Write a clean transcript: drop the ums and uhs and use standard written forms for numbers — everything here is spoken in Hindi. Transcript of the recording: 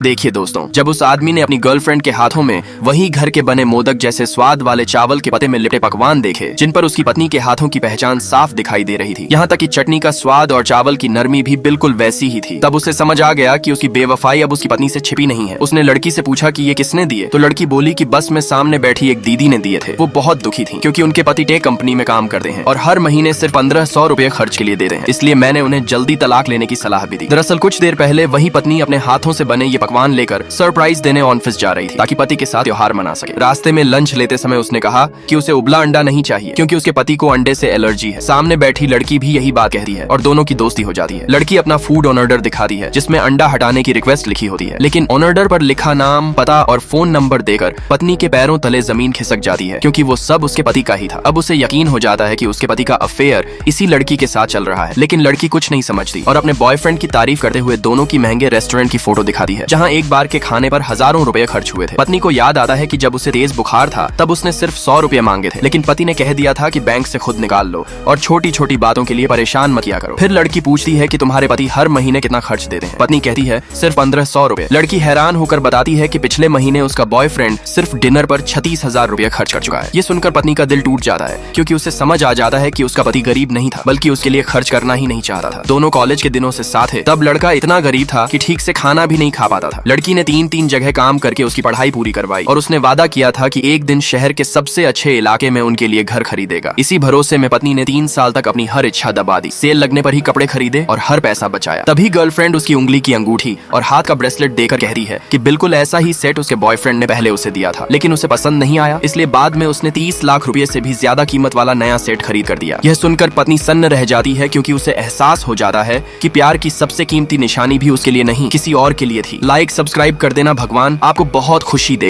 देखिए दोस्तों, जब उस आदमी ने अपनी गर्लफ्रेंड के हाथों में वही घर के बने मोदक जैसे स्वाद वाले चावल के पत्ते में लिपटे पकवान देखे, जिन पर उसकी पत्नी के हाथों की पहचान साफ दिखाई दे रही थी, यहाँ तक कि चटनी का स्वाद और चावल की नरमी भी बिल्कुल वैसी ही थी, तब उसे समझ आ गया कि उसकी बेवफाई अब उसकी पत्नी से छिपी नहीं है। उसने लड़की से पूछा कि ये किसने दिए, तो लड़की बोली कि बस में सामने बैठी एक दीदी ने दिए थे। वो बहुत दुखी थी क्योंकि उनके पति टेक कंपनी में काम करते हैं और हर महीने सिर्फ 1500 रुपए खर्च के लिए देते हैं, इसलिए मैंने उन्हें जल्दी तलाक लेने की सलाह भी दी। दरअसल कुछ देर पहले वही पत्नी अपने हाथों से बने ये पकवान लेकर सरप्राइज देने ऑफिस जा रही थी ताकि पति के साथ त्योहार मना सके। रास्ते में लंच लेते समय उसने कहा कि उसे उबला अंडा नहीं चाहिए क्योंकि उसके पति को अंडे से एलर्जी है। सामने बैठी लड़की भी यही बात कहती है और दोनों की दोस्ती हो जाती है। लड़की अपना फूड ऑन ऑर्डर दिखाती है जिसमें अंडा हटाने की रिक्वेस्ट लिखी होती है, लेकिन ऑन ऑर्डर पर लिखा नाम, पता और फोन नंबर देकर पत्नी के पैरों तले जमीन खिसक जाती है क्योंकि वो सब उसके पति का ही था। अब उसे यकीन हो जाता है कि उसके पति का अफेयर इसी लड़की के साथ चल रहा है, लेकिन लड़की कुछ नहीं समझती और अपने बॉयफ्रेंड की तारीफ करते हुए दोनों की महंगे रेस्टोरेंट की फोटो दिखाती है जहाँ एक बार के खाने पर हजारों रुपए खर्च हुए थे। पत्नी को याद आता है कि जब उसे तेज बुखार था तब उसने सिर्फ 100 रुपए मांगे थे, लेकिन पति ने कह दिया था कि बैंक से खुद निकाल लो और छोटी छोटी बातों के लिए परेशान मत किया करो। फिर लड़की पूछती है कि तुम्हारे पति हर महीने कितना खर्च देते हैं। पत्नी कहती है सिर्फ 1500 रुपए। लड़की हैरान होकर बताती है कि पिछले महीने उसका बॉयफ्रेंड सिर्फ डिनर पर 36,000 रुपए खर्च कर चुका है। ये सुनकर पत्नी का दिल टूट जाता है क्योंकि उसे समझ आ जाता है कि उसका पति गरीब नहीं था बल्कि उसके लिए खर्च करना ही नहीं चाहता था। दोनों कॉलेज के दिनों से साथ है, तब लड़का इतना गरीब था कि ठीक से खाना भी नहीं खा पाता था। लड़की ने 3 जगह काम करके उसकी पढ़ाई पूरी करवाई और उसने वादा किया था कि एक दिन शहर के सबसे अच्छे इलाके में उनके लिए घर खरीदेगा। इसी भरोसे में पत्नी ने 3 साल तक अपनी हर इच्छा दबा दी, सेल लगने पर ही कपड़े खरीदे और हर पैसा बचाया। तभी गर्लफ्रेंड उसकी उंगली की अंगूठी और हाथ का ब्रेसलेट देकर कहती है कि बिल्कुल ऐसा ही सेट उसके बॉयफ्रेंड ने पहले उसे दिया था, लेकिन उसे पसंद नहीं आया, इसलिए बाद में उसने 30 लाख रुपए से भी ज्यादा कीमत वाला नया सेट खरीद कर दिया। यह सुनकर पत्नी सन्न रह जाती है क्योंकि उसे एहसास हो जाता है कि प्यार की सबसे कीमती निशानी भी उसके लिए नहीं किसी और के लिए थी। लाइक सब्सक्राइब कर देना, भगवान आपको बहुत खुशी दे।